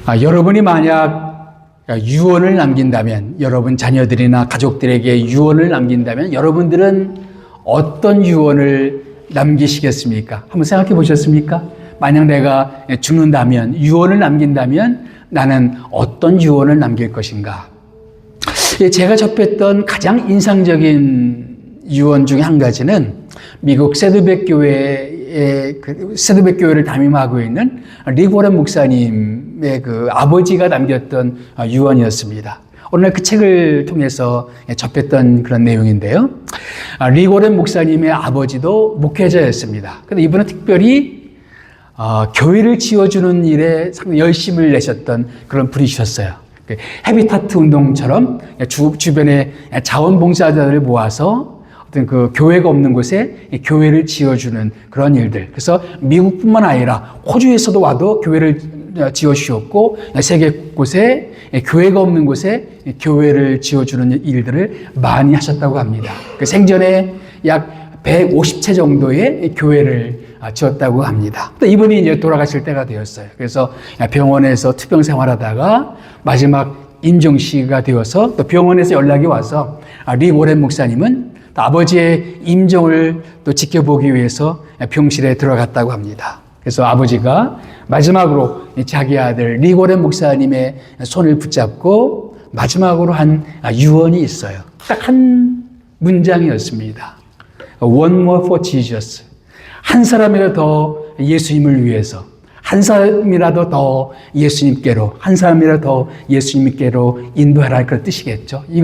여러분이 만약 유언을 남긴다면, 여러분 자녀들이나 가족들에게 유언을 남긴다면 여러분들은 어떤 유언을 남기시겠습니까? 한번 생각해 보셨습니까? 만약 내가 죽는다면, 유언을 남긴다면 나는 어떤 유언을 남길 것인가? 제가 접했던 가장 인상적인 유언 중에 한 가지는 미국 세드백 교회를 담임하고 있는 릭 워렌 목사님의 그 아버지가 남겼던 유언이었습니다. 오늘 그 책을 통해서 접했던 그런 내용인데요. 릭 워렌 목사님의 아버지도 목회자였습니다. 근데 이분은 특별히 교회를 지어주는 일에 상당히 열심을 내셨던 그런 분이셨어요. 헤비타트 운동처럼 주변에 자원봉사자들을 모아서 어떤 그 교회가 없는 곳에 교회를 지어주는 그런 일들. 그래서 미국뿐만 아니라 호주에서도 와도 교회를 지어주셨고, 세계 곳에 교회가 없는 곳에 교회를 지어주는 일들을 많이 하셨다고 합니다. 그 생전에 약 150채 정도의 교회를 지었다고 합니다. 또 이분이 이제 돌아가실 때가 되었어요. 그래서 병원에서 투병 생활하다가 마지막 임종시가 되어서 또 병원에서 연락이 와서 릭 워렌 목사님은 또 아버지의 임종을 또 지켜보기 위해서 병실에 들어갔다고 합니다. 그래서 아버지가 마지막으로 자기 아들 릭 워렌 목사님의 손을 붙잡고 마지막으로 한 유언이 있어요. 딱 한 문장이었습니다. One more for Jesus. 한 사람이라도 더 예수님을 위해서, 한 사람이라도 더 예수님께로, 한 사람이라도 더 예수님께로 인도하라, 그런 뜻이겠죠. 이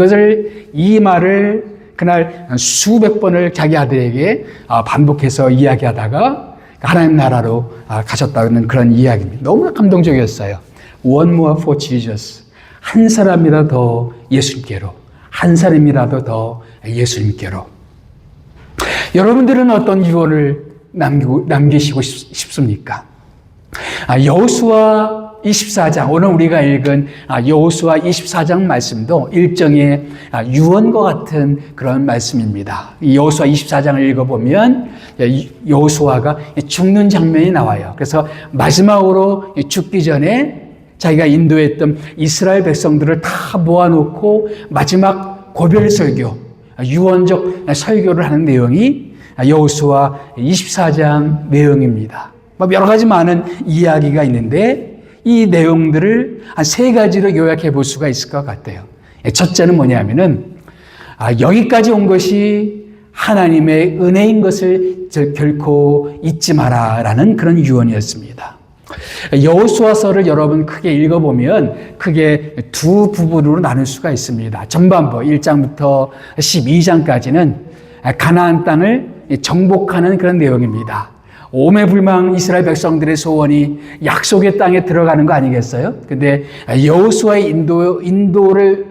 말을 그날 수백 번을 자기 아들에게 반복해서 이야기하다가 하나님 나라로 가셨다는 그런 이야기입니다. 너무나 감동적이었어요. One more for Jesus. 한 사람이라도 더 예수님께로, 한 사람이라도 더 예수님께로. 여러분들은 어떤 유언을 남기시고 싶습니까? 여호수아 24장, 오늘 우리가 읽은 여호수아 24장 말씀도 일종의 유언과 같은 그런 말씀입니다. 여호수아 24장을 읽어보면 여호수아가 죽는 장면이 나와요. 그래서 마지막으로 죽기 전에 자기가 인도했던 이스라엘 백성들을 다 모아놓고 마지막 고별 설교, 유언적 설교를 하는 내용이 여호수아 24장 내용입니다. 여러 가지 많은 이야기가 있는데 이 내용들을 한 세 가지로 요약해 볼 수가 있을 것 같아요. 첫째는 뭐냐면은 여기까지 온 것이 하나님의 은혜인 것을 결코 잊지 마라라는 그런 유언이었습니다. 여호수아서를 여러분 크게 읽어보면 크게 두 부분으로 나눌 수가 있습니다. 전반부 1장부터 12장까지는 가나안 땅을 정복하는 그런 내용입니다. 오매불망 이스라엘 백성들의 소원이 약속의 땅에 들어가는 거 아니겠어요? 근데 여호수아의 인도를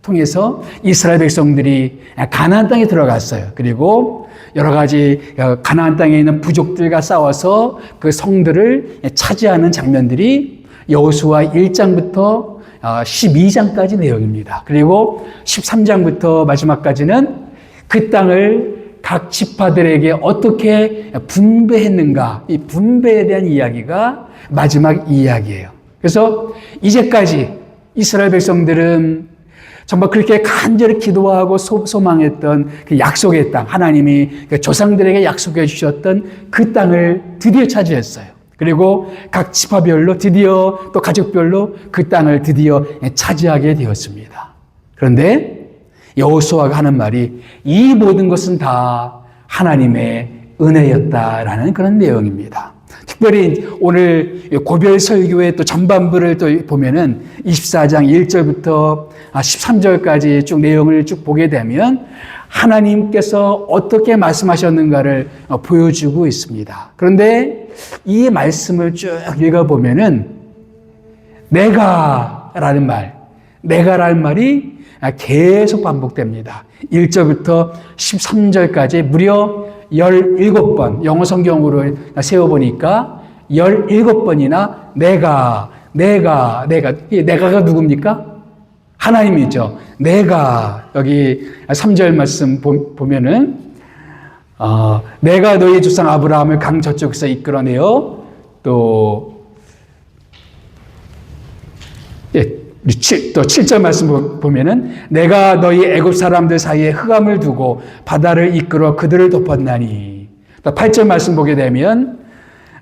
통해서 이스라엘 백성들이 가나안 땅에 들어갔어요. 그리고 여러 가지 가나안 땅에 있는 부족들과 싸워서 그 성들을 차지하는 장면들이 여호수아 1장부터 12장까지 내용입니다. 그리고 13장부터 마지막까지는 그 땅을 각 지파들에게 어떻게 분배했는가, 이 분배에 대한 이야기가 마지막 이야기예요. 그래서 이제까지 이스라엘 백성들은 정말 그렇게 간절히 기도하고 소망했던 그 약속의 땅, 하나님이 그 조상들에게 약속해 주셨던 그 땅을 드디어 차지했어요. 그리고 각 지파별로 드디어 또 가족별로 그 땅을 드디어 차지하게 되었습니다. 그런데 여호수아가 하는 말이 이 모든 것은 다 하나님의 은혜였다라는 그런 내용입니다. 특별히 오늘 고별 설교의 또 전반부를 또 보면은 24장 1절부터 13절까지 쭉 내용을 쭉 보게 되면 하나님께서 어떻게 말씀하셨는가를 보여주고 있습니다. 그런데 이 말씀을 쭉 읽어보면은 내가라는 말이 계속 반복됩니다. 1절부터 13절까지 무려 17번, 영어 성경으로 세워보니까 17번이나 내가가 누굽니까? 하나님이죠. 여기 3절 말씀 보면은, 내가 너희 조상 아브라함을 강 저쪽에서 이끌어내어 또 또 7절 말씀 보면은 내가 너희 애굽 사람들 사이에 흑암을 두고 바다를 이끌어 그들을 덮었나니. 또 8절 말씀 보게 되면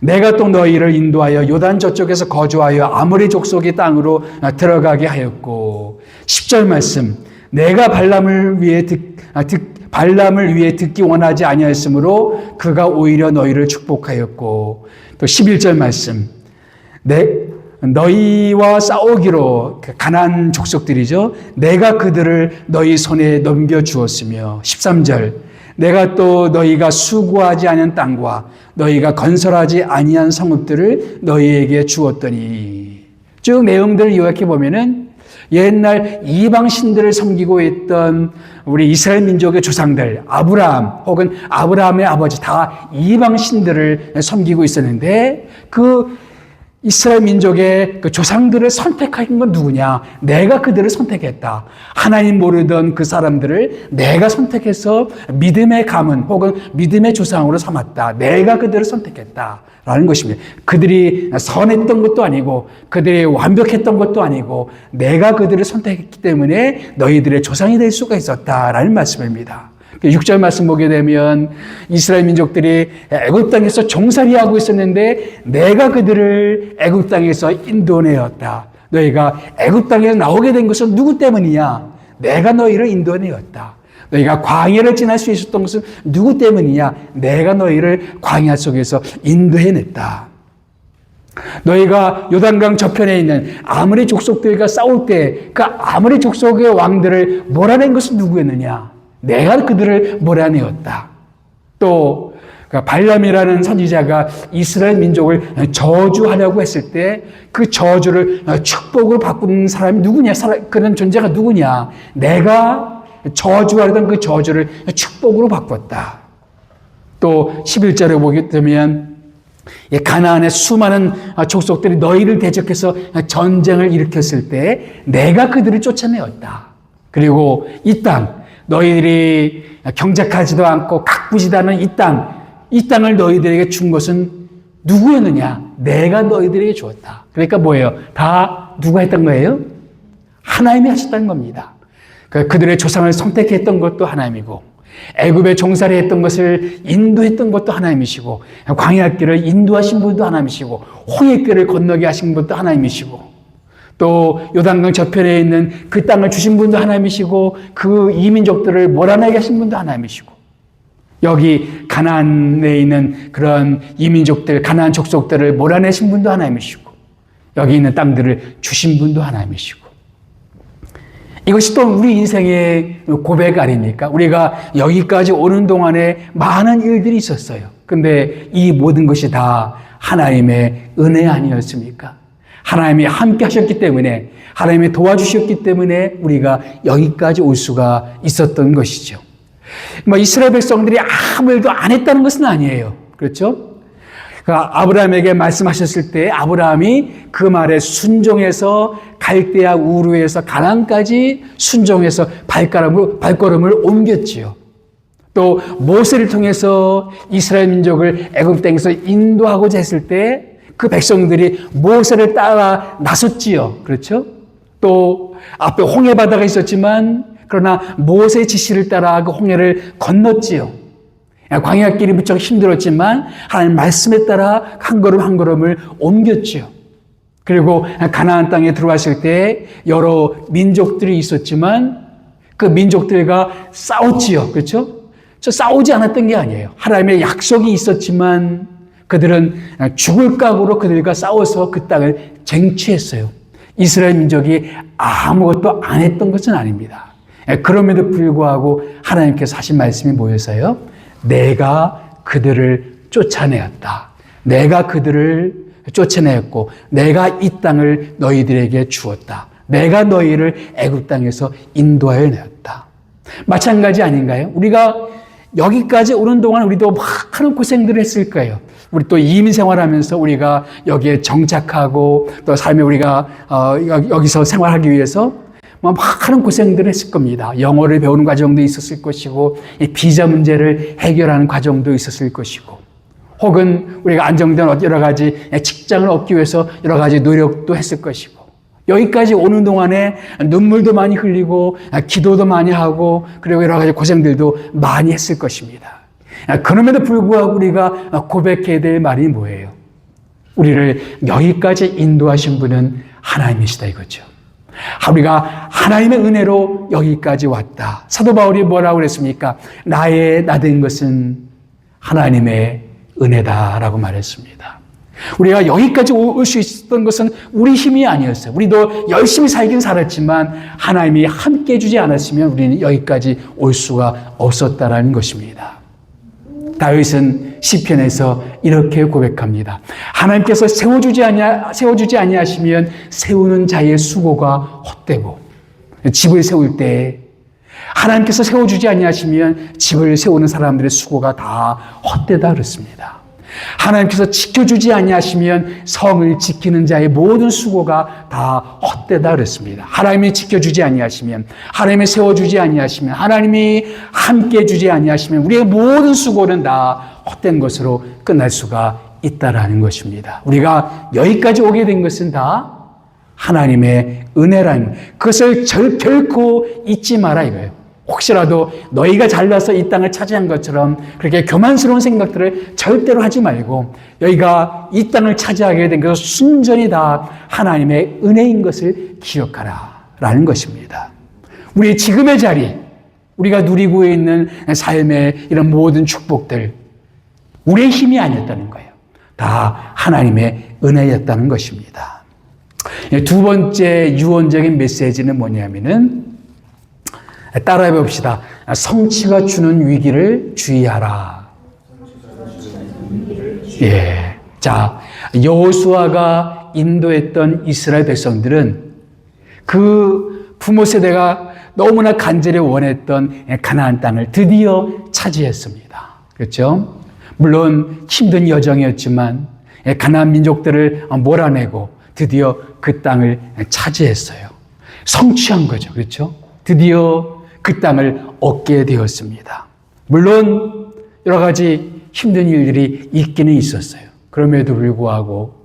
내가 또 너희를 인도하여 요단 저쪽에서 거주하여 아모리 족속의 땅으로 들어가게 하였고. 10절 말씀 내가 발람을 위해 듣기 원하지 아니하였으므로 그가 오히려 너희를 축복하였고. 또 11절 말씀 너희와 싸우기로 가나안 족속들이죠. 내가 그들을 너희 손에 넘겨주었으며. 13절 내가 또 너희가 수고하지 않은 땅과 너희가 건설하지 아니한 성읍들을 너희에게 주었더니. 쭉 내용들을 요약해 보면은 옛날 이방 신들을 섬기고 있던 우리 이스라엘 민족의 조상들, 아브라함 혹은 아브라함의 아버지 다 이방 신들을 섬기고 있었는데 그 이스라엘 민족의 그 조상들을 선택한 건 누구냐? 내가 그들을 선택했다. 하나님 모르던 그 사람들을 내가 선택해서 믿음의 가문 혹은 믿음의 조상으로 삼았다. 내가 그들을 선택했다라는 것입니다. 그들이 선했던 것도 아니고 그들이 완벽했던 것도 아니고 내가 그들을 선택했기 때문에 너희들의 조상이 될 수가 있었다라는 말씀입니다. 6절 말씀 보게 되면 이스라엘 민족들이 애굽 땅에서 종살이하고 있었는데 내가 그들을 애굽 땅에서 인도내었다. 너희가 애굽 땅에서 나오게 된 것은 누구 때문이냐? 내가 너희를 인도내었다. 너희가 광야를 지날 수 있었던 것은 누구 때문이냐? 내가 너희를 광야 속에서 인도해냈다. 너희가 요단강 저편에 있는 아모리 족속들과 싸울 때 그 아모리 족속의 왕들을 몰아낸 것은 누구였느냐? 내가 그들을 몰아내었다. 또 발람이라는 선지자가 이스라엘 민족을 저주하려고 했을 때 그 저주를 축복으로 바꾸는 사람이 누구냐? 그런 존재가 누구냐? 내가 저주하려던 그 저주를 축복으로 바꿨다. 또 11절에 보게 되면 가나안의 수많은 족속들이 너희를 대적해서 전쟁을 일으켰을 때 내가 그들을 쫓아내었다. 그리고 이 땅 너희들이 경작하지도 않고 가꾸지도 않은 이 땅을 너희들에게 준 것은 누구였느냐? 내가 너희들에게 주었다. 그러니까 뭐예요? 다 누가 했던 거예요? 하나님이 하셨다는 겁니다. 그들의 조상을 선택했던 것도 하나님이고 애굽에 종살이 했던 것을 인도했던 것도 하나님이시고 광야길을 인도하신 분도 하나님이시고 홍해길을 건너게 하신 분도 하나님이시고 또 요단강 저편에 있는 그 땅을 주신 분도 하나님이시고 그 이민족들을 몰아내게 하신 분도 하나님이시고 여기 가나안에 있는 그런 이민족들, 가나안 족속들을 몰아내신 분도 하나님이시고 여기 있는 땅들을 주신 분도 하나님이시고 이것이 또 우리 인생의 고백 아닙니까? 우리가 여기까지 오는 동안에 많은 일들이 있었어요. 근데 이 모든 것이 다 하나님의 은혜 아니었습니까? 하나님이 함께 하셨기 때문에 하나님이 도와주셨기 때문에 우리가 여기까지 올 수가 있었던 것이죠. 이스라엘 백성들이 아무 일도 안 했다는 것은 아니에요. 그렇죠? 아브라함에게 말씀하셨을 때 아브라함이 그 말에 순종해서 갈대아 우르에서 가나안까지 순종해서 발걸음을 옮겼지요. 또 모세를 통해서 이스라엘 민족을 애굽 땅에서 인도하고자 했을 때 그 백성들이 모세를 따라 나섰지요. 그렇죠? 또 앞에 홍해 바다가 있었지만 그러나 모세의 지시를 따라 그 홍해를 건넜지요. 광야길이 무척 힘들었지만 하나님 말씀에 따라 한 걸음 한 걸음을 옮겼지요. 그리고 가나안 땅에 들어왔을 때 여러 민족들이 있었지만 그 민족들과 싸웠지요. 그렇죠? 싸우지 않았던 게 아니에요. 하나님의 약속이 있었지만 그들은 죽을 각오로 그들과 싸워서 그 땅을 쟁취했어요. 이스라엘 민족이 아무것도 안 했던 것은 아닙니다. 그럼에도 불구하고 하나님께서 하신 말씀이 뭐였어요? 내가 그들을 쫓아내었다. 내가 그들을 쫓아내었고 내가 이 땅을 너희들에게 주었다. 내가 너희를 애굽 땅에서 인도하여 내었다. 마찬가지 아닌가요? 우리가 여기까지 오는 동안 우리도 많은 고생들을 했을 거예요. 우리 또 이민 생활하면서 우리가 여기에 정착하고 또 삶에 우리가 여기서 생활하기 위해서 많은 고생들을 했을 겁니다. 영어를 배우는 과정도 있었을 것이고 비자 문제를 해결하는 과정도 있었을 것이고 혹은 우리가 안정된 여러 가지 직장을 얻기 위해서 여러 가지 노력도 했을 것이고 여기까지 오는 동안에 눈물도 많이 흘리고 기도도 많이 하고 그리고 여러 가지 고생들도 많이 했을 것입니다. 그럼에도 불구하고 우리가 고백해야 될 말이 뭐예요? 우리를 여기까지 인도하신 분은 하나님이시다 이거죠. 우리가 하나님의 은혜로 여기까지 왔다. 사도 바울이 뭐라고 그랬습니까? 나의 나된 것은 하나님의 은혜다라고 말했습니다. 우리가 여기까지 올 수 있었던 것은 우리 힘이 아니었어요. 우리도 열심히 살긴 살았지만 하나님이 함께 해주지 않았으면 우리는 여기까지 올 수가 없었다라는 것입니다. 다윗은 시편에서 이렇게 고백합니다. 하나님께서 세워주지 아니하시면 세우는 자의 수고가 헛되고, 집을 세울 때 하나님께서 세워주지 아니하시면 집을 세우는 사람들의 수고가 다 헛되다 그렇습니다. 하나님께서 지켜주지 아니하시면 성을 지키는 자의 모든 수고가 다 헛되다 그랬습니다. 하나님이 지켜주지 아니하시면, 하나님이 세워주지 아니하시면, 하나님이 함께 해주지 아니하시면 우리의 모든 수고는 다 헛된 것으로 끝날 수가 있다라는 것입니다. 우리가 여기까지 오게 된 것은 다 하나님의 은혜라는, 그것을 결코 잊지 마라 이거예요. 혹시라도 너희가 잘나서 이 땅을 차지한 것처럼 그렇게 교만스러운 생각들을 절대로 하지 말고, 여기가 이 땅을 차지하게 된 것은 순전히 다 하나님의 은혜인 것을 기억하라 라는 것입니다. 우리 지금의 자리, 우리가 누리고 있는 삶의 이런 모든 축복들, 우리의 힘이 아니었다는 거예요. 다 하나님의 은혜였다는 것입니다. 두 번째 유언적인 메시지는 뭐냐면은, 따라해 봅시다. 성취가 주는 위기를 주의하라. 예. 자, 여호수아가 인도했던 이스라엘 백성들은 그 부모 세대가 너무나 간절히 원했던 가나안 땅을 드디어 차지했습니다. 그렇죠? 물론 힘든 여정이었지만 가나안 민족들을 몰아내고 드디어 그 땅을 차지했어요. 성취한 거죠. 그렇죠? 드디어 그 땅을 얻게 되었습니다. 물론 여러 가지 힘든 일들이 있기는 있었어요. 그럼에도 불구하고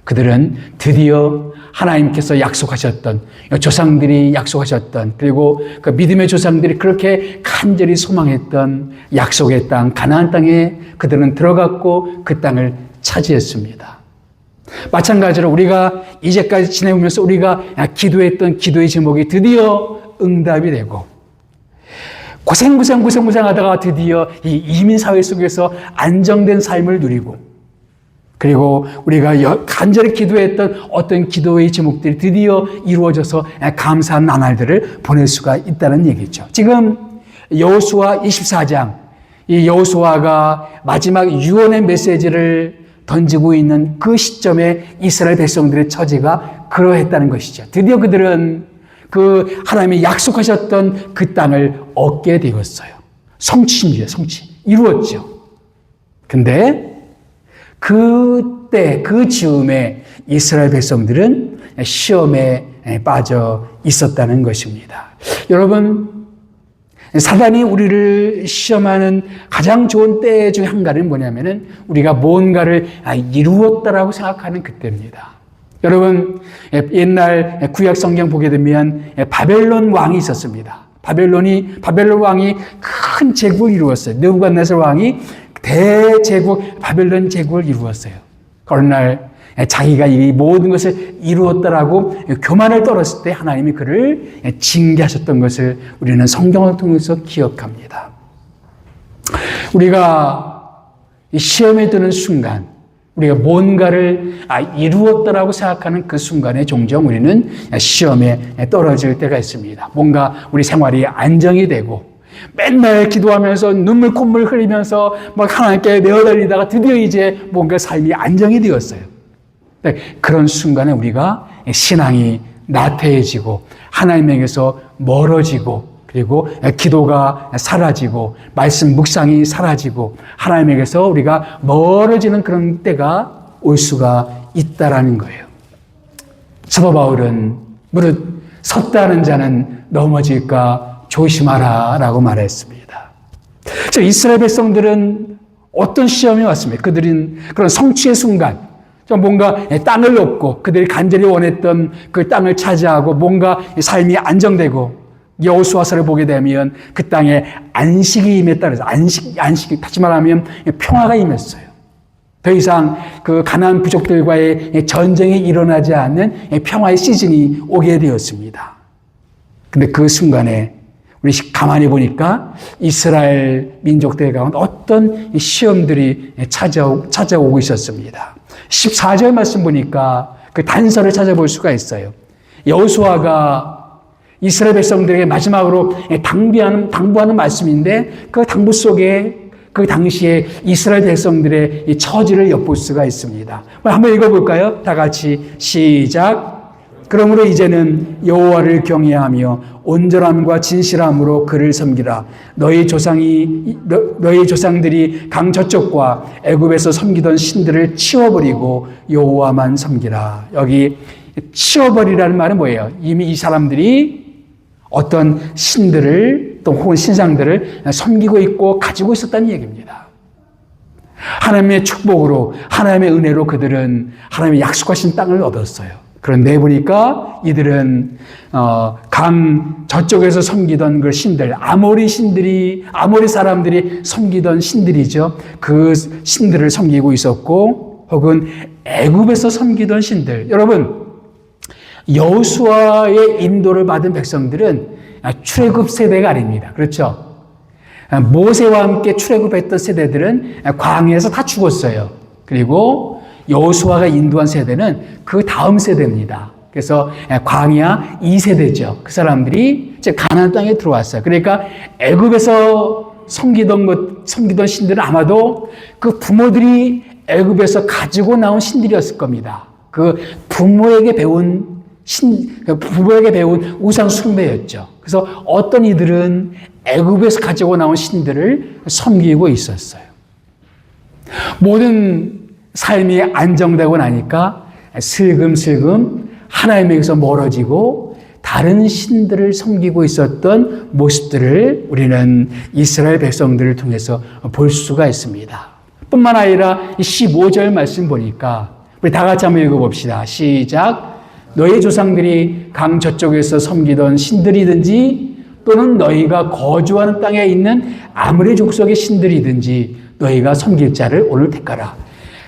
그들은 드디어 하나님께서 약속하셨던, 조상들이 약속하셨던, 그리고 그 믿음의 조상들이 그렇게 간절히 소망했던 약속의 땅, 가나안 땅에 그들은 들어갔고 그 땅을 차지했습니다. 마찬가지로 우리가 이제까지 지내오면서 우리가 기도했던 기도의 제목이 드디어 응답이 되고, 고생하다가 드디어 이 이민사회 속에서 안정된 삶을 누리고, 그리고 우리가 간절히 기도했던 어떤 기도의 제목들이 드디어 이루어져서 감사한 나날들을 보낼 수가 있다는 얘기죠. 지금 여호수아 24장, 이 여호수아가 마지막 유언의 메시지를 던지고 있는 그 시점에 이스라엘 백성들의 처지가 그러했다는 것이죠. 드디어 그들은 그 하나님이 약속하셨던 그 땅을 얻게 되었어요. 성취입니다. 성취. 이루었죠. 근데 그때 그 즈음에 이스라엘 백성들은 시험에 빠져 있었다는 것입니다. 여러분, 사단이 우리를 시험하는 가장 좋은 때 중에 한 가지는 뭐냐면은 우리가 뭔가를 이루었다라고 생각하는 그때입니다. 여러분, 옛날 구약 성경 보게 되면 바벨론 왕이 있었습니다. 바벨론 왕이 큰 제국을 이루었어요. 느부갓네살 왕이 대제국 바벨론 제국을 이루었어요. 어느 날 자기가 이 모든 것을 이루었다라고 교만을 떨었을 때 하나님이 그를 징계하셨던 것을 우리는 성경을 통해서 기억합니다. 우리가 시험에 드는 순간, 우리가 뭔가를 이루었다라고 생각하는 그 순간에 종종 우리는 시험에 떨어질 때가 있습니다. 뭔가 우리 생활이 안정이 되고 맨날 기도하면서 눈물 콧물 흘리면서 막 하나님께 내어달리다가 드디어 이제 뭔가 삶이 안정이 되었어요. 그런 순간에 우리가 신앙이 나태해지고 하나님에게서 멀어지고, 그리고 기도가 사라지고 말씀 묵상이 사라지고 하나님에게서 우리가 멀어지는 그런 때가 올 수가 있다라는 거예요. 사도 바울은 무릇 섰다는 자는 넘어질까 조심하라 라고 말했습니다. 이스라엘 백성들은 어떤 시험이 왔습니까? 그들은 그런 성취의 순간, 좀 뭔가 땅을 얻고 그들이 간절히 원했던 그 땅을 차지하고 뭔가 삶이 안정되고 여호수아서를 보게 되면 그 땅에 안식이 임했다 그래서 안식이 다시 말하면 평화가 임했어요. 더 이상 그 가나안 부족들과의 전쟁이 일어나지 않는 평화의 시즌이 오게 되었습니다. 근데 그 순간에 우리 가만히 보니까 이스라엘 민족들 가운데 어떤 시험들이 찾아오고 있었습니다. 14절 말씀 보니까 그 단서를 찾아볼 수가 있어요. 여호수아가 이스라엘 백성들에게 마지막으로 당부하는 말씀인데 그 당부 속에 그 당시에 이스라엘 백성들의 이 처지를 엿볼 수가 있습니다. 한번 읽어볼까요? 다 같이 시작. 그러므로 이제는 여호와를 경외하며 온전함과 진실함으로 그를 섬기라. 너희 조상들이 강 저쪽과 애굽에서 섬기던 신들을 치워버리고 여호와만 섬기라. 여기 치워버리라는 말은 뭐예요? 이미 이 사람들이 어떤 신들을 또 혹은 신상들을 섬기고 있고 가지고 있었다는 얘기입니다. 하나님의 축복으로 하나님의 은혜로 그들은 하나님의 약속하신 땅을 얻었어요. 그런데 보니까 이들은 강 저쪽에서 섬기던 그 신들, 아모리 사람들이 섬기던 신들이죠. 그 신들을 섬기고 있었고 혹은 애굽에서 섬기던 신들. 여러분, 여호수아의 인도를 받은 백성들은 출애굽 세대가 아닙니다. 그렇죠? 모세와 함께 출애굽했던 세대들은 광야에서 다 죽었어요. 그리고 여호수아가 인도한 세대는 그 다음 세대입니다. 그래서 광야 2세대죠. 그 사람들이 이제 가나안 땅에 들어왔어요. 그러니까 애굽에서 섬기던 신들은 아마도 그 부모들이 애굽에서 가지고 나온 신들이었을 겁니다. 그 부모에게 배운 우상 숭배였죠. 그래서 어떤 이들은 애굽에서 가지고 나온 신들을 섬기고 있었어요. 모든 삶이 안정되고 나니까 슬금슬금 하나님에게서 멀어지고 다른 신들을 섬기고 있었던 모습들을 우리는 이스라엘 백성들을 통해서 볼 수가 있습니다. 뿐만 아니라 15절 말씀 보니까 우리 다 같이 한번 읽어봅시다. 시작. 너희 조상들이 강 저쪽에서 섬기던 신들이든지 또는 너희가 거주하는 땅에 있는 아므리 족속의 신들이든지 너희가 섬길 자를 오늘 택하라.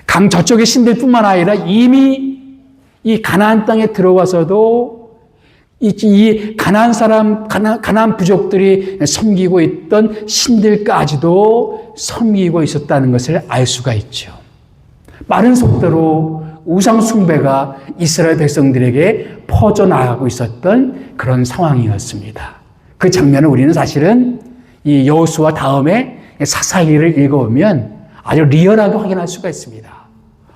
강 저쪽의 신들뿐만 아니라 이미 이 가나안 땅에 들어와서도 이 가나안 부족들이 섬기고 있던 신들까지도 섬기고 있었다는 것을 알 수가 있죠. 빠른 속도로 우상 숭배가 이스라엘 백성들에게 퍼져나가고 있었던 그런 상황이었습니다. 그 장면을 우리는 사실은 이 여호수아 다음에 사사기를 읽어보면 아주 리얼하게 확인할 수가 있습니다.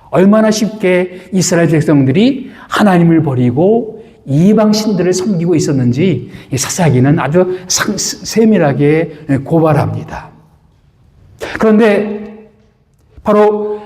얼마나 쉽게 이스라엘 백성들이 하나님을 버리고 이방 신들을 섬기고 있었는지 이 사사기는 아주 세밀하게 고발합니다. 그런데 바로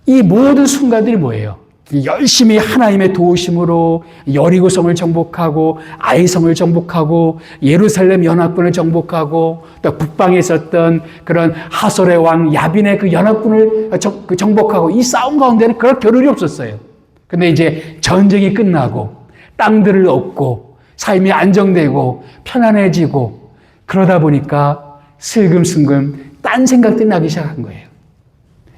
이 모든 순간들이 뭐예요? 열심히 하나님의 도우심으로 여리고성을 정복하고 아이성을 정복하고 예루살렘 연합군을 정복하고 또 북방에 있었던 그런 하솔의 왕 야빈의 그 연합군을 정복하고 이 싸움 가운데는 그럴 겨를이 없었어요. 근데 이제 전쟁이 끝나고 땅들을 얻고 삶이 안정되고 편안해지고 그러다 보니까 슬금슬금 딴 생각들이 나기 시작한 거예요.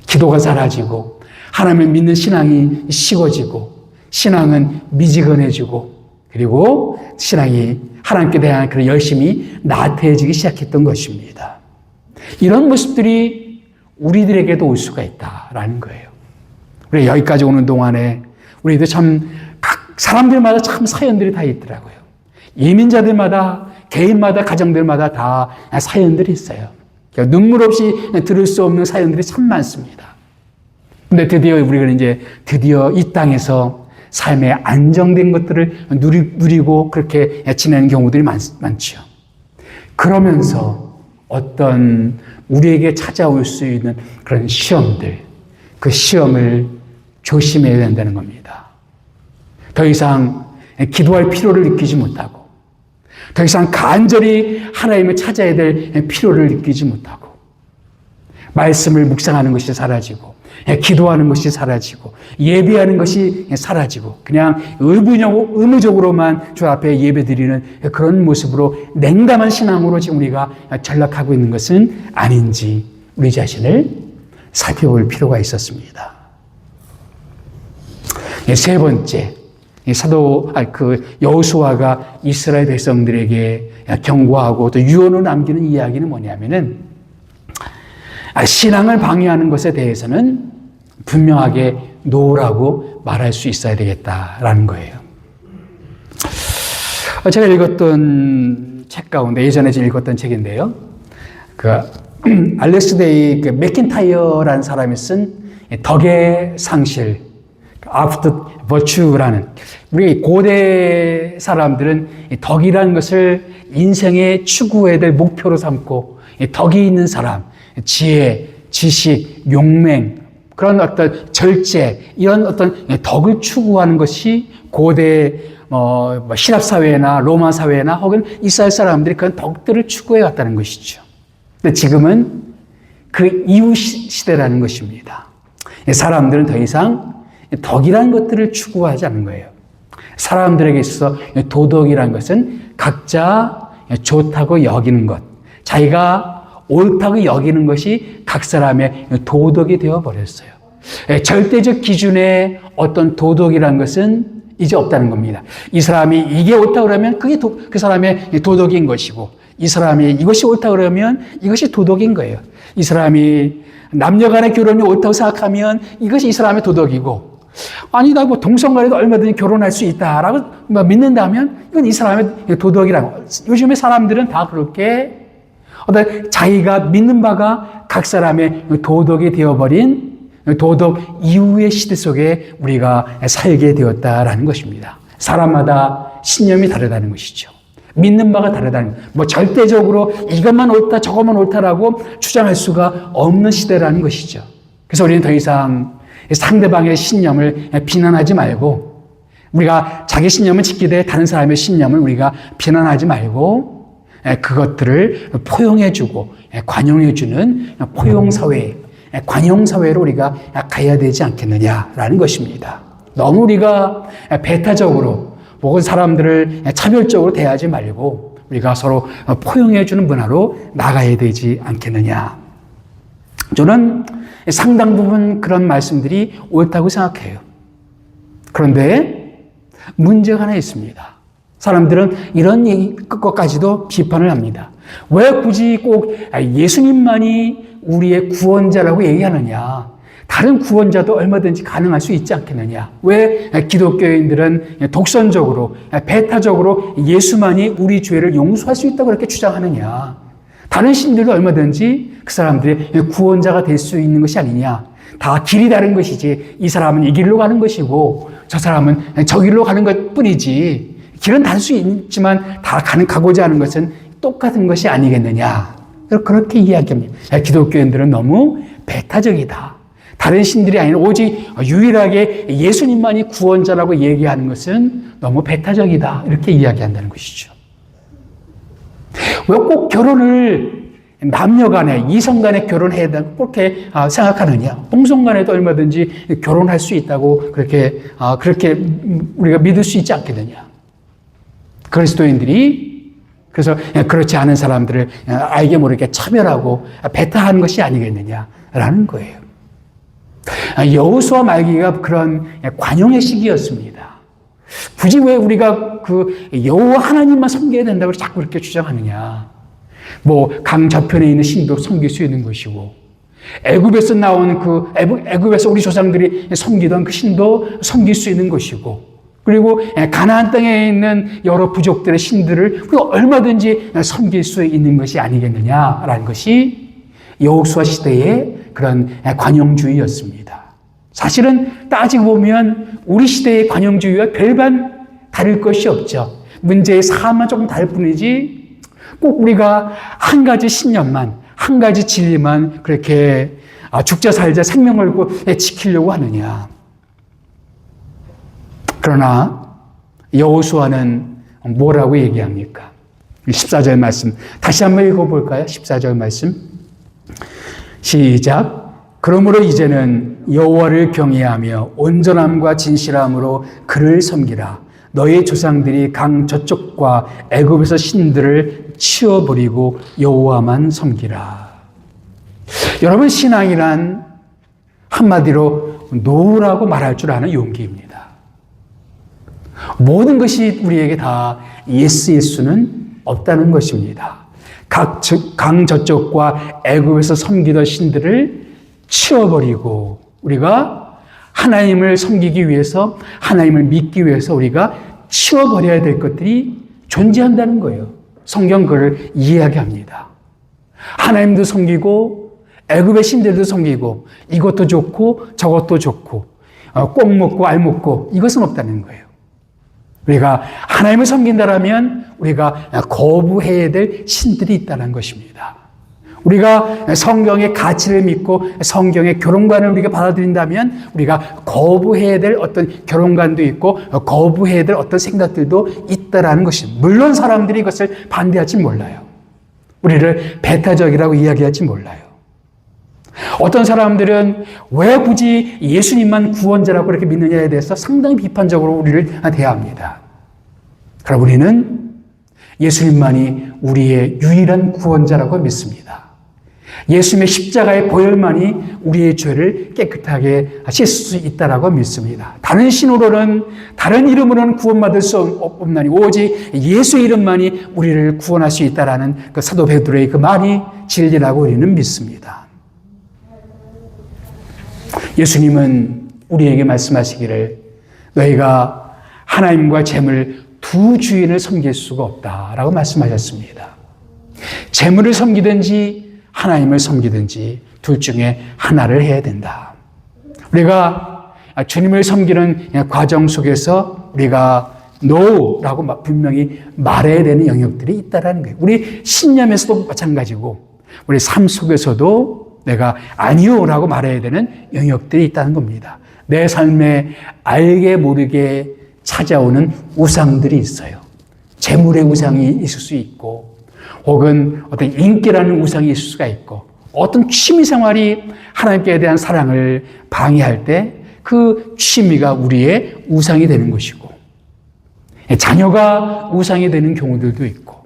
기도가 사라지고 하나님을 믿는 신앙이 식어지고 신앙은 미지근해지고 그리고 신앙이 하나님께 대한 그런 열심이 나태해지기 시작했던 것입니다. 이런 모습들이 우리들에게도 올 수가 있다라는 거예요. 우리 여기까지 오는 동안에 우리도 참 각 사람들마다 참 사연들이 다 있더라고요. 예민자들마다 개인마다 가정들마다 다 사연들이 있어요. 눈물 없이 들을 수 없는 사연들이 참 많습니다. 근데 드디어 이 땅에서 삶의 안정된 것들을 누리고 그렇게 지내는 경우들이 많죠. 그러면서 어떤 우리에게 찾아올 수 있는 그런 시험들, 그 시험을 조심해야 된다는 겁니다. 더 이상 기도할 필요를 느끼지 못하고, 더 이상 간절히 하나님을 찾아야 될 필요를 느끼지 못하고, 말씀을 묵상하는 것이 사라지고, 기도하는 것이 사라지고 예배하는 것이 사라지고 그냥 의무적으로만 주 앞에 예배드리는 그런 모습으로 냉담한 신앙으로 지금 우리가 전락하고 있는 것은 아닌지 우리 자신을 살펴볼 필요가 있었습니다. 세 번째, 여호수아가 이스라엘 백성들에게 경고하고 또 유언을 남기는 이야기는 뭐냐면은 신앙을 방해하는 것에 대해서는 분명하게 노라고 말할 수 있어야 되겠다라는 거예요. 제가 읽었던 책 가운데 예전에 읽었던 책인데요. 알렉스 데이 맥킨타이어라는 사람이 쓴 덕의 상실, After Virtue라는, 우리 고대 사람들은 덕이라는 것을 인생의 추구해야 될 목표로 삼고 덕이 있는 사람, 지혜, 지식, 용맹, 그런 어떤 절제, 이런 어떤 덕을 추구하는 것이 고대 시랍 사회나 로마 사회나 혹은 이스라엘 사람들이 그런 덕들을 추구해 왔다는 것이죠. 근데 지금은 그 이후 시대라는 것입니다. 사람들은 더 이상 덕이라는 것들을 추구하지 않는 거예요. 사람들에게 있어서 도덕이라는 것은 각자 좋다고 여기는 것, 자기가 옳다고 여기는 것이 각 사람의 도덕이 되어버렸어요. 절대적 기준의 어떤 도덕이라는 것은 이제 없다는 겁니다. 이 사람이 이게 옳다고 그러면 그게 그 사람의 도덕인 것이고, 이 사람이 이것이 옳다고 그러면 이것이 도덕인 거예요. 이 사람이 남녀간의 결혼이 옳다고 생각하면 이것이 이 사람의 도덕이고, 아니다, 동성간에도 얼마든지 결혼할 수 있다라고 믿는다면 이건 이 사람의 도덕이라고. 요즘에 사람들은 다 그렇게 자기가 믿는 바가 각 사람의 도덕이 되어버린 도덕 이후의 시대 속에 우리가 살게 되었다라는 것입니다. 사람마다 신념이 다르다는 것이죠. 믿는 바가 다르다는 것. 절대적으로 이것만 옳다 저것만 옳다라고 주장할 수가 없는 시대라는 것이죠. 그래서 우리는 더 이상 상대방의 신념을 비난하지 말고, 우리가 자기 신념을 지키되 다른 사람의 신념을 우리가 비난하지 말고 그것들을 포용해주고 관용해주는 포용사회, 관용사회로 우리가 가야 되지 않겠느냐라는 것입니다. 너무 우리가 배타적으로 혹은 사람들을 차별적으로 대하지 말고 우리가 서로 포용해주는 문화로 나가야 되지 않겠느냐. 저는 상당 부분 그런 말씀들이 옳다고 생각해요. 그런데 문제가 하나 있습니다. 사람들은 이런 것까지도 비판을 합니다. 왜 굳이 꼭 예수님만이 우리의 구원자라고 얘기하느냐? 다른 구원자도 얼마든지 가능할 수 있지 않겠느냐? 왜 기독교인들은 독선적으로, 배타적으로 예수만이 우리 죄를 용서할 수 있다고 그렇게 주장하느냐? 다른 신들도 얼마든지 그 사람들의 구원자가 될 수 있는 것이 아니냐? 다 길이 다른 것이지, 이 사람은 이 길로 가는 것이고 저 사람은 저 길로 가는 것 뿐이지, 길은 다를 수 있지만 다 가고자 하는 것은 똑같은 것이 아니겠느냐. 그렇게 이야기합니다. 기독교인들은 너무 배타적이다. 다른 신들이 아닌 오직 유일하게 예수님만이 구원자라고 얘기하는 것은 너무 배타적이다. 이렇게 이야기한다는 것이죠. 왜 꼭 결혼을 남녀 간에, 이성 간에 결혼해야 된다고 그렇게 생각하느냐. 동성 간에도 얼마든지 결혼할 수 있다고 그렇게 우리가 믿을 수 있지 않겠느냐. 그리스도인들이 그래서 그렇지 않은 사람들을 알게 모르게 차별하고 배타하는 것이 아니겠느냐라는 거예요. 여호수아 말기가 그런 관용의 시기였습니다. 굳이 왜 우리가 여호와 하나님만 섬겨야 된다고 자꾸 그렇게 주장하느냐. 강 저편에 있는 신도 섬길 수 있는 것이고, 애굽에서 나온 애굽에서 우리 조상들이 섬기던 그 신도 섬길 수 있는 것이고, 그리고 가나안 땅에 있는 여러 부족들의 신들을 우리가 얼마든지 섬길 수 있는 것이 아니겠느냐라는 것이 여호수아 시대의 그런 관용주의였습니다. 사실은 따지고 보면 우리 시대의 관용주의와 별반 다를 것이 없죠. 문제의 사안만 조금 다를 뿐이지 꼭 우리가 한 가지 신념만, 한 가지 진리만 그렇게 죽자 살자 생명 걸고 지키려고 하느냐. 그러나 여호수아는 뭐라고 얘기합니까? 14절 말씀 다시 한번 읽어볼까요? 14절 말씀 시작. 그러므로 이제는 여호와를 경외하며 온전함과 진실함으로 그를 섬기라. 너희 조상들이 강 저쪽과 애굽에서 신들을 치워버리고 여호와만 섬기라. 여러분, 신앙이란 한마디로 노라고 말할 줄 아는 용기입니다. 모든 것이 우리에게 다 예수는 없다는 것입니다. 강 저쪽과 애굽에서 섬기던 신들을 치워버리고 우리가 하나님을 섬기기 위해서, 하나님을 믿기 위해서 우리가 치워버려야 될 것들이 존재한다는 거예요. 성경 그걸 이야기합니다. 하나님도 섬기고 애굽의 신들도 섬기고 이것도 좋고 저것도 좋고 꼭 먹고 알 먹고 이것은 없다는 거예요. 우리가 하나님을 섬긴다라면 우리가 거부해야 될 신들이 있다는 것입니다. 우리가 성경의 가치를 믿고 성경의 결혼관을 우리가 받아들인다면 우리가 거부해야 될 어떤 결혼관도 있고 거부해야 될 어떤 생각들도 있다라는 것입니다. 물론 사람들이 이것을 반대할지 몰라요. 우리를 배타적이라고 이야기할지 몰라요. 어떤 사람들은 왜 굳이 예수님만 구원자라고 이렇게 믿느냐에 대해서 상당히 비판적으로 우리를 대합니다. 그럼 우리는 예수님만이 우리의 유일한 구원자라고 믿습니다. 예수님의 십자가의 보혈만이 우리의 죄를 깨끗하게 씻을 수 있다라고 믿습니다. 다른 신으로는, 다른 이름으로는 구원받을 수 없나니 오직 예수의 이름만이 우리를 구원할 수 있다라는 그 사도 베드로의 그 말이 진리라고 우리는 믿습니다. 예수님은 우리에게 말씀하시기를 너희가 하나님과 재물 두 주인을 섬길 수가 없다라고 말씀하셨습니다. 재물을 섬기든지 하나님을 섬기든지 둘 중에 하나를 해야 된다. 우리가 주님을 섬기는 과정 속에서 우리가 no라고 분명히 말해야 되는 영역들이 있다는 거예요. 우리 신념에서도 마찬가지고 우리 삶 속에서도 내가 아니요라고 말해야 되는 영역들이 있다는 겁니다. 내 삶에 알게 모르게 찾아오는 우상들이 있어요. 재물의 우상이 있을 수 있고 혹은 어떤 인기라는 우상이 있을 수가 있고 어떤 취미 생활이 하나님께 대한 사랑을 방해할 때 그 취미가 우리의 우상이 되는 것이고 자녀가 우상이 되는 경우들도 있고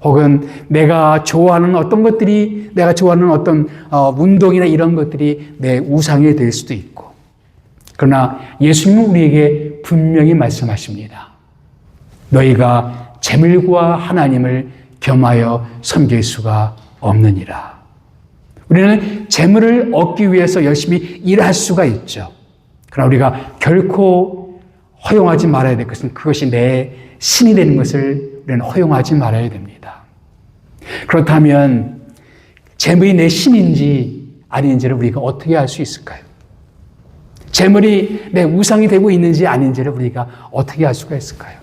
혹은 내가 좋아하는 어떤 것들이 내가 좋아하는 어떤 운동이나 이런 것들이 내 우상이 될 수도 있고 그러나 예수님은 우리에게 분명히 말씀하십니다. 너희가 재물과 하나님을 겸하여 섬길 수가 없느니라. 우리는 재물을 얻기 위해서 열심히 일할 수가 있죠. 그러나 우리가 결코 허용하지 말아야 될 것은 그것이 내 신이 되는 것을 우리는 허용하지 말아야 됩니다. 그렇다면 재물이 내 신인지 아닌지를 우리가 어떻게 알 수 있을까요? 재물이 내 우상이 되고 있는지 아닌지를 우리가 어떻게 알 수가 있을까요?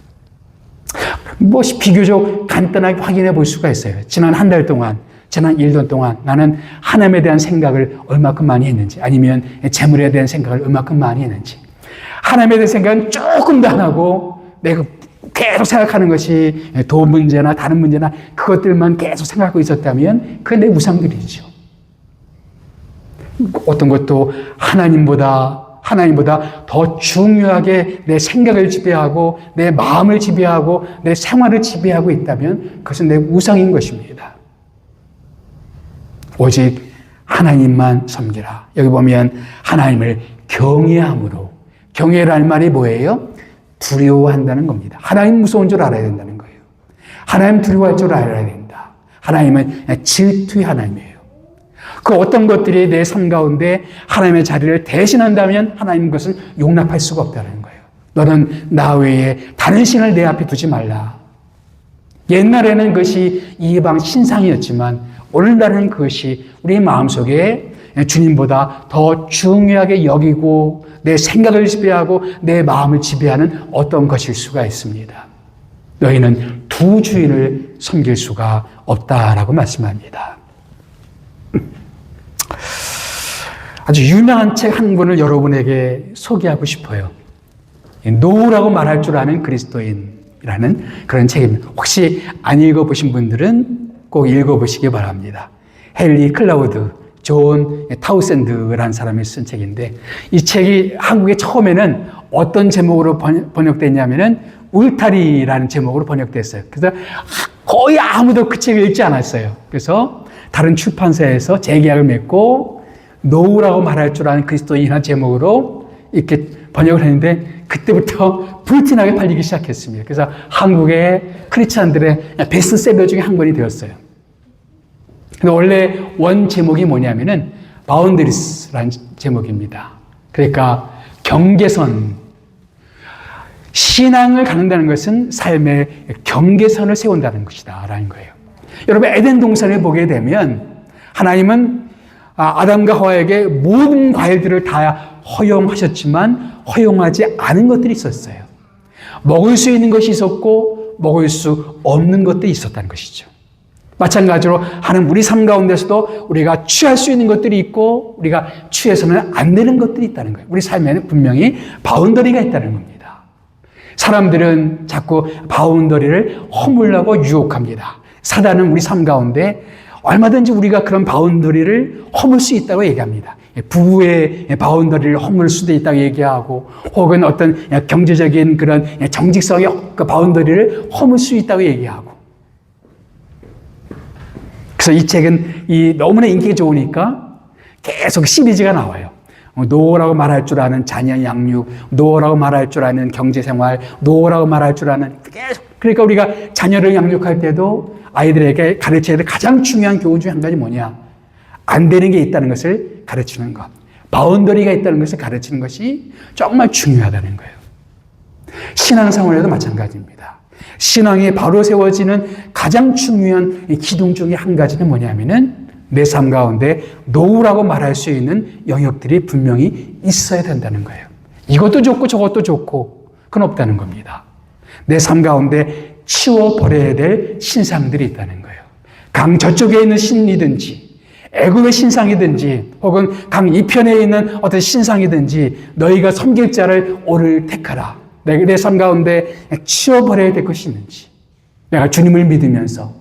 비교적 간단하게 확인해 볼 수가 있어요. 지난 한 달 동안, 지난 1년 동안 나는 하나님에 대한 생각을 얼마큼 많이 했는지 아니면 재물에 대한 생각을 얼마큼 많이 했는지 하나님에 대한 생각은 조금도 안 하고 내가 계속 생각하는 것이 돈 문제나 다른 문제나 그것들만 계속 생각하고 있었다면 그게 내 우상들이죠. 어떤 것도 하나님보다 더 중요하게 내 생각을 지배하고 내 마음을 지배하고 내 생활을 지배하고 있다면 그것은 내 우상인 것입니다. 오직 하나님만 섬기라. 여기 보면 하나님을 경외함으로 경외라는 말이 뭐예요? 두려워한다는 겁니다. 하나님 무서운 줄 알아야 된다는 거예요. 하나님 두려워할 줄 알아야 된다. 하나님은 질투의 하나님이에요. 그 어떤 것들이 내 삶 가운데 하나님의 자리를 대신한다면 하나님 그것은 용납할 수가 없다는 거예요. 너는 나 외에 다른 신을 내 앞에 두지 말라. 옛날에는 그것이 이방 신상이었지만 오늘날은 그것이 우리 마음속에 주님보다 더 중요하게 여기고 내 생각을 지배하고 내 마음을 지배하는 어떤 것일 수가 있습니다. 너희는 두 주인을 섬길 수가 없다라고 말씀합니다. 아주 유명한 책 한 권을 여러분에게 소개하고 싶어요. 노라고 말할 줄 아는 그리스도인이라는 그런 책입니다. 혹시 안 읽어보신 분들은 꼭 읽어보시기 바랍니다. 헨리 클라우드 존 타우샌드라는 사람이 쓴 책인데 이 책이 한국에 처음에는 어떤 제목으로 번역됐냐면은 울타리라는 제목으로 번역됐어요. 그래서 거의 아무도 그 책을 읽지 않았어요. 그래서 다른 출판사에서 재계약을 맺고 노우라고 말할 줄 아는 그리스도인이라는 제목으로 이렇게 번역을 했는데 그때부터 불티나게 팔리기 시작했습니다. 그래서 한국의 크리스찬들의 베스트셀러 중에 한 권이 되었어요. 근데 원래 원 제목이 뭐냐면은 바운더리스라는 제목입니다. 그러니까 경계선. 신앙을 갖는다는 것은 삶의 경계선을 세운다는 것이다 라는 거예요. 여러분 에덴 동산을 보게 되면 하나님은 아담과 하와에게 모든 과일들을 다 허용하셨지만 허용하지 않은 것들이 있었어요. 먹을 수 있는 것이 있었고 먹을 수 없는 것들이 있었다는 것이죠. 마찬가지로 하나님 우리 삶 가운데서도 우리가 취할 수 있는 것들이 있고 우리가 취해서는 안 되는 것들이 있다는 거예요. 우리 삶에는 분명히 바운더리가 있다는 겁니다. 사람들은 자꾸 바운더리를 허물려고 유혹합니다. 사단은 우리 삶 가운데 얼마든지 우리가 그런 바운더리를 허물 수 있다고 얘기합니다. 부부의 바운더리를 허물 수도 있다고 얘기하고 혹은 어떤 경제적인 그런 정직성의 그 바운더리를 허물 수 있다고 얘기하고 그래서 이 책은 너무나 인기가 좋으니까 계속 시리즈가 나와요. 노라고 말할 줄 아는 자녀 양육, 노라고 말할 줄 아는 경제생활, 노라고 말할 줄 아는 계속. 그러니까 우리가 자녀를 양육할 때도 아이들에게 가르쳐야 될 가장 중요한 교훈 중에 한 가지 뭐냐? 안 되는 게 있다는 것을 가르치는 것. 바운더리가 있다는 것을 가르치는 것이 정말 중요하다는 거예요. 신앙생활에도 마찬가지입니다. 신앙이 바로 세워지는 가장 중요한 기둥 중에 한 가지는 뭐냐면은 내 삶 가운데 노우라고 말할 수 있는 영역들이 분명히 있어야 된다는 거예요. 이것도 좋고 저것도 좋고 그건 없다는 겁니다. 내 삶 가운데 치워버려야 될 신상들이 있다는 거예요. 강 저쪽에 있는 신이든지 애굽의 신상이든지 혹은 강 이편에 있는 어떤 신상이든지 너희가 섬길 자를 오늘 택하라. 내 삶 가운데 치워버려야 될 것이 있는지 내가 주님을 믿으면서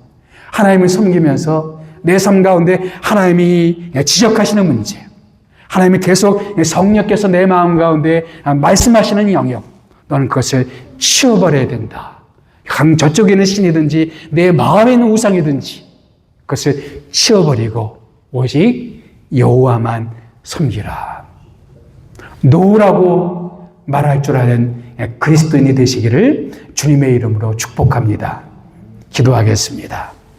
하나님을 섬기면서 내 삶 가운데 하나님이 지적하시는 문제 하나님이 계속 성령께서 내 마음 가운데 말씀하시는 영역 너는 그것을 치워버려야 된다. 강 저쪽에 있는 신이든지 내 마음에 있는 우상이든지 그것을 치워버리고 오직 여호와만 섬기라. 노라고 말할 줄 아는 그리스도인이 되시기를 주님의 이름으로 축복합니다. 기도하겠습니다.